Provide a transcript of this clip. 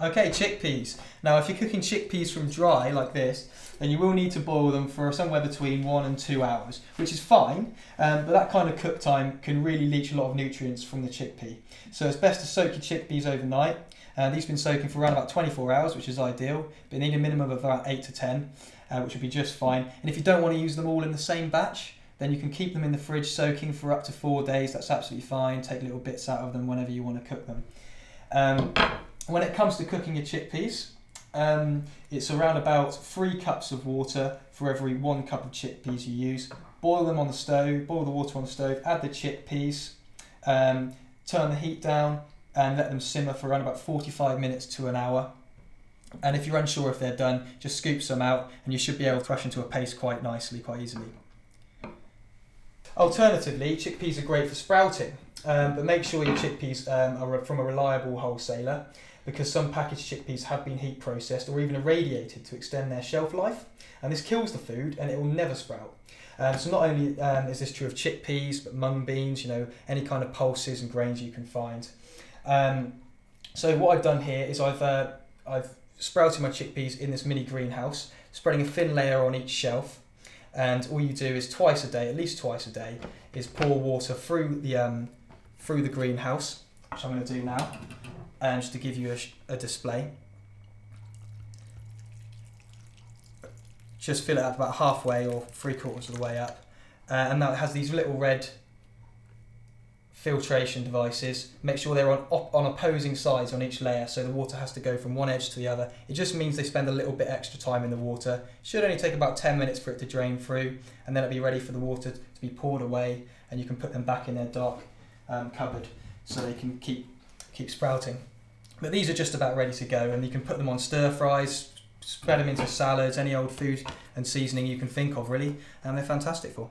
Okay, chickpeas. Now if you're cooking chickpeas from dry like this, then you will need to boil them for somewhere between 1 and 2 hours, which is fine, but that kind of cook time can really leach a lot of nutrients from the chickpea. So it's best to soak your chickpeas overnight. These have been soaking for around about 24 hours, which is ideal, but you need a minimum of about 8 to 10, which would be just fine. And if you don't want to use them all in the same batch, then you can keep them in the fridge soaking for up to 4 days. That's absolutely fine. Take little bits out of them whenever you want to cook them. When it comes to cooking your chickpeas, it's around about 3 cups of water for every 1 cup of chickpeas you use. Boil them on the stove, boil the water on the stove, add the chickpeas, turn the heat down and let them simmer for around about 45 minutes to an hour. And if you're unsure if they're done, just scoop some out and you should be able to crush into a paste quite nicely, quite easily. Alternatively, chickpeas are great for sprouting, but make sure your chickpeas are from a reliable wholesaler, because some packaged chickpeas have been heat processed or even irradiated to extend their shelf life, and this kills the food and it will never sprout. So not only is this true of chickpeas, but mung beans, any kind of pulses and grains you can find. So what I've done here is I've sprouted my chickpeas in this mini greenhouse, spreading a thin layer on each shelf. And all you do is twice a day, at least twice a day, is pour water through the greenhouse, which I'm going to do now, and just to give you a display. Just fill it up about halfway or 3/4 of the way up, and now it has these little red filtration devices. Make sure they're on opposing sides on each layer, so the water has to go from one edge to the other. It just means they spend a little bit extra time in the water. Should only take about 10 minutes for it to drain through, and then it'll be ready for the water to be poured away, and you can put them back in their dark cupboard so they can keep sprouting. But these are just about ready to go, and you can put them on stir fries, spread them into salads, any old food and seasoning you can think of really, and they're fantastic for.